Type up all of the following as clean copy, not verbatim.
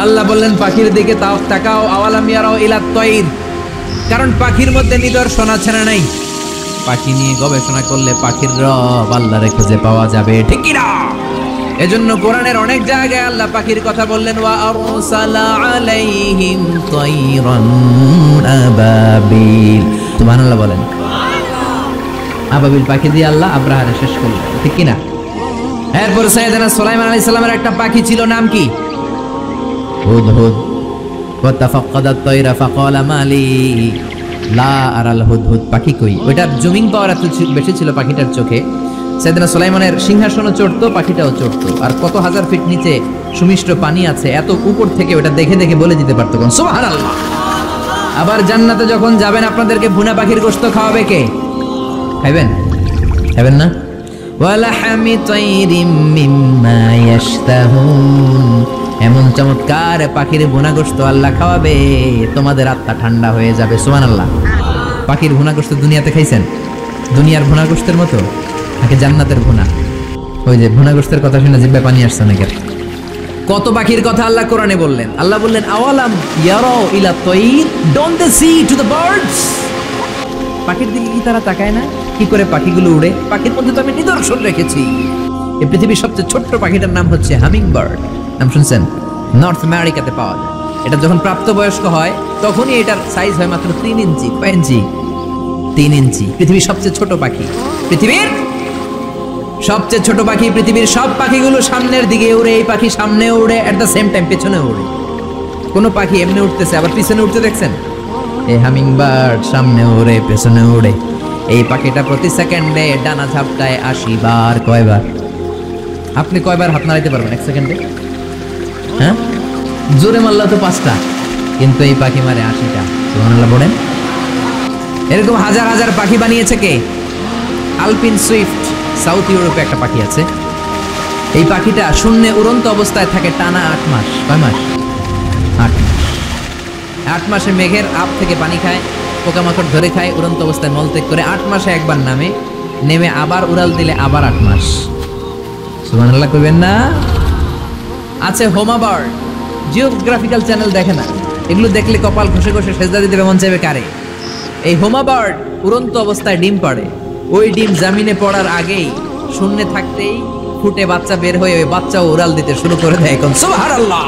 আল্লাহ বললেন পাখির দিকে তাকাও, আওয়ালাম ইয়ারাও ইলাত তাইর, কারণ পাখির মধ্যে নিদর্শন আছে না নাই? পাখি নিয়ে গবেষণা করলে পাখির রব আল্লাহরে খুঁজে পাওয়া যাবে, ঠিক কি না? এজন্য কোরআনের অনেক জায়গায় আল্লাহ পাখির কথা বললেন, ওয়া আরসালা আলাইহিম তাইরান আবাবিল। সুবহানাল্লাহ বলেন। আবাবিল পাখি দিয়ে আল্লাহ আব্রাহারে শেষ করলেন, ঠিক কি না? এরপর সাইয়েদনা সুলাইমান আলাইহিস সালামের একটা পাখি ছিল, নাম কি? হুদহুদ। ওয়া তাফাক্কাদাত তাইরা ফাকালা মালি লা আরাল হুদহুদ। পাখি কই? ওইটার জুমিং পাওয়ার এত বেশি ছিল পাখিটার চোখে, সাইয়েদনা সুলাইমানের সিংহাসনও চড়তো, পাখিটাও চড়তো। আর কত হাজার ফিট নিচে সুমিষ্ট পানি আছে, এত উপর থেকে ওটা দেখে দেখে বলে দিতে পারতো কোন। সুবহানাল্লাহ। আবার জান্নাতে যখন যাবেন আপনাদেরকে ভুনা পাখির গোশত খাওয়াবে কে? খাইবেন? খাইবেন না? ওয়ালাহামি তাইরিম মিম্মা ইয়াশতাহুন। এমন চমৎকার পাখির ভুনা গোশত আল্লাহ খাওয়াবে, তোমাদের আত্মা ঠান্ডা হয়ে যাবে। সুবহানাল্লাহ। পাখির ভুনা গোশত দুনিয়াতে খাইছেন? দুনিয়ার ভুনা গোশতের মতো নাকি জান্নাতের ভুনা? ওই যে ভুনা গোশতের কথা শুনে জিহ্বায় পানি আসছে নাকি? কত পাখির কথা আল্লাহ কোরআনে বললেন। আল্লাহ বললেন, আওয়ালাম ইয়ারাও ইলা তাইর, don't they see to the birds. পাখির দিকে কি তারা তাকায় না? কি করে পাখিগুলো উড়ে? পাখির মধ্যে তো আমি নিদর্শন রেখেছি। এই পৃথিবীর সবচেয়ে ছোট্ট পাখিটার নাম হচ্ছে হামিং বার্ড। নাম শুনছেন? নর্থ আমেরিকাতে পাওয়া যায়। এটা যখন প্রাপ্তবয়স্ক হয় তখনই এটার সাইজ হয় মাত্র 3 ইঞ্চি। কয় ইঞ্চি? 3 ইঞ্চি। পৃথিবীর সবচেয়ে ছোট পাখি, পৃথিবীর সবচেয়ে ছোট পাখি। পৃথিবীর সব পাখিগুলো সামনের দিকে উড়ে, এই পাখি সামনে উড়ে, এট দ্য সেম টাইম পেছনে উড়ে। কোনো পাখি এমনি উঠতেছে আবার পিছনে উঠতে দেখছেন? এই হামিং বার্ড সামনে উড়ে পেছনে উড়ে। এই পাখিটা প্রতি সেকেন্ডে ডানা ঝাপটায় 80 বার। কয়বার? আপনি কয়বার হাত নাড়াইতে পারবেন এক সেকেন্ডে? হ্যাঁ, জোরে মারলে তো 5টা, কিন্তু এই পাখি মারে 80টা। সুবহানাল্লাহ বলেন। এরকম হাজার হাজার পাখি বানিয়েছে কে? আলপিন সুইফট। সাউথ ইউরোপে একটা পাখি আছে। এই পাখিটা শূন্যে উড়ন্ত অবস্থায় থাকে টানা 8 মাস। কয় মাস? 8 মাস। 8 মাসে মেঘের আপ থেকে পানি খায়, পোকামাকড় ধরে খায়, উড়ন্ত অবস্থায় মলত্যাগ করে 8 মাসে একবার নেমে আবার উড়াল দিলে আবার 8 মাস। সুবহানাল্লাহ কইবেন না? আছে হোমা বার্ড। জিওগ্রাফিক্যাল চ্যানেল দেখে না? এগুলো দেখলে কপাল ঘষে ঘষে সেজদা দিতে মন চাইবে কারে? এই হোমা বার্ড উড়ন্ত অবস্থায় ডিম পাড়ে। ওই ডিম জামিনে পড়ার আগেই শূন্যে থাকতেই ফুটে বাচ্চা বের হয়ে ওই বাচ্চাও উড়াল দিতে শুরু করে দেয়। এখন সুবহানাল্লাহ।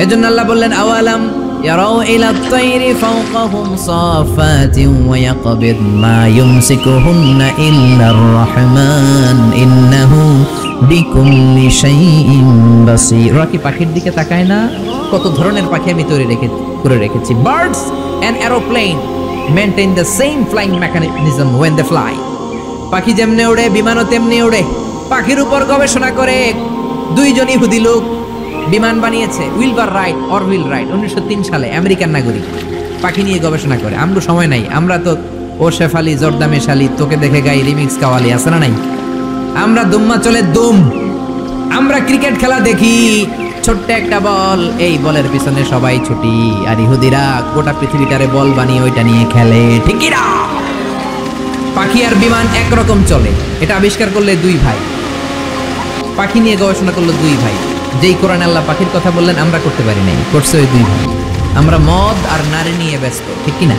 এজন্য আল্লাহ বললেন, আওয়ালাম ইয়ারাউ ইলা তাইরি ফাওকাহুম সাফাতিন ওয়া ইয়াকবিদ মা ইউমসিকুহুন্না ইল্লার রহমান ইন্নাহু বিকুল্লি শাইইন বাসীর। ওরা কি পাখির দিকে তাকায় না? কত ধরনের পাখি আমি তৈরি করে রেখেছি। Birds and aeroplane maintain the same flying mechanism when they fly. পাখি যেমনি ওড়ে বিমানও তেমনি ওড়ে। পাখির উপর গবেষণা করে 2 জন ইহুদি লোক বিমান বানিয়েছে। উইলবার রাইট, অরভিল রাইট, 1903 সালে, আমেরিকান নাগরিক। পাখি নিয়ে গবেষণা করে। আমরা সময় নাই, আমরা তো ও শেফালি জর্দা মেশালি, তোকে দেখে গাই রিমিক্স কাওয়ালি আছে না নাই? আমরা দুম্মা চলে দুম। আমরা ক্রিকেট খেলা দেখি, ছোট্ট একটা বল, এই বলের পিছনে সবাই ছুটি। আর ইহুদিরা গোটা পৃথিবীটারে বল বানিয়ে ওইটা নিয়ে খেলে, ঠিক কি না? পাখি আর বিমান একরকম চলে। এটা আবিষ্কার করলে 2 ভাই। পাখি নিয়ে গবেষণা করলো 2 ভাই। যেই কোরআনে আল্লাহ পাখির কথা বললেন আমরা করতে পারি নাই, করছে ওই 2 ভাই। আমরা মদ আর নারী নিয়ে ব্যস্ত, ঠিক কি না?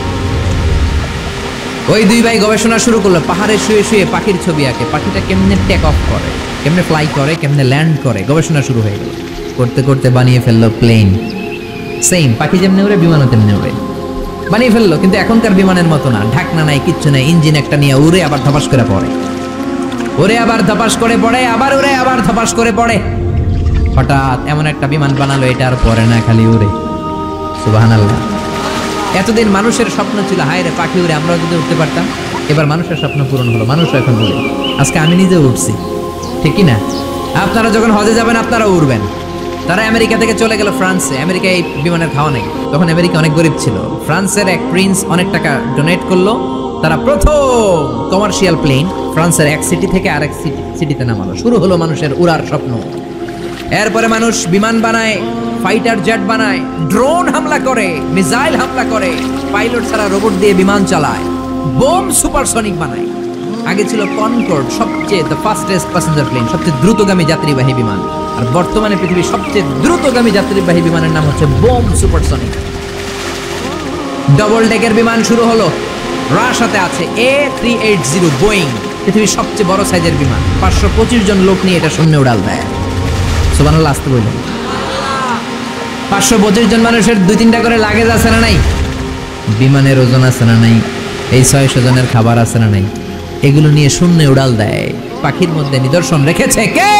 ওই 2 ভাই গবেষণা শুরু করলো। পাহাড়ে শুয়ে শুয়ে পাখির ছবি আঁকে, পাখিটা কেমনে টেক অফ করে, কেমনে ফ্লাই করে, কেমনে ল্যান্ড করে। গবেষণা শুরু হয়ে গেল। করতে করতে বানিয়ে ফেললো প্লেন। সেম পাখি যেমনি উড়ে বিমানও তেমনি উড়ে বানিয়ে ফেললো। কিন্তু এখনকার বিমানের মতো না, ঢাকনা নাই, কিচ্ছু নাই, ইঞ্জিন একটা নিয়ে উড়ে আবার ধপাস করে পড়ে, উড়ে আবার ধপাস করে পড়ে, আবার উড়ে আবার ধপাস করে পড়ে। হঠাৎ এমন একটা বিমান বানালো, এটা আর পড়ে না, খালি উড়ে। সুবহানাল্লাহ। এতদিন মানুষের স্বপ্ন ছিল, হায় রে পাখি উড়ে, আমরাও যদি উঠতে পারতাম। এবার মানুষের স্বপ্ন পূরণ হলো, মানুষ এখন উড়ে। আজকে আমি নিজে উঠছি, ঠিক কি না? আপনারা যখন হজে যাবেন আপনারা উড়বেন। তারা আমেরিকা থেকে চলে গেল ফ্রান্সে। আমেরিকায় এই বিমানের খাওয়া নেই, তখন আমেরিকা অনেক গরিব ছিল। ফ্রান্সের এক প্রিন্স অনেক টাকা ডোনেট করলো। তারা প্রথম কমার্শিয়াল প্লেন ফ্রান্সের এক সিটি থেকে আরেক সিটিতে নামালো। শুরু হলো মানুষের উড়ার স্বপ্ন। এরপরে মানুষ বিমান বানায়, ফাইটার জেট বানায়, ড্রোন হামলা করে, মিসাইল হামলা করে, পাইলট ছাড়া রোবট দিয়ে বিমান চালায়, বোম সুপারসনিক বানায়। আগে ছিল কনকর্ড, সবচেয়ে দ্য ফাস্টেস্ট প্যাসেঞ্জার প্লেন, সবচেয়ে দ্রুতগামী যাত্রীবাহী বিমান। আর বর্তমানে পৃথিবীর সবচেয়ে দ্রুতগামী যাত্রীবাহী বিমানের নাম হচ্ছে বোম সুপারসনিক। ডবল ডেকের বিমান শুরু হলো, রাশিয়াতে আছে A380 বোয়িং, পৃথিবীর সবচেয়ে বড় সাইজের বিমান। 525 জন লোক নিয়ে এটা শূন্যে উড়াল দেয়। সুবহানাল্লাহ আসতে বললেন। 525 জন মানুষের 2-3টা করে লাগেজ আছে না নাই? বিমানের ওজন আছে না নাই? এই 600 জনের খাবার আছে না নাই? এগুলো নিয়ে শূন্যে উড়াল দেয়। পাখির মধ্যে নিদর্শন রেখেছে কে?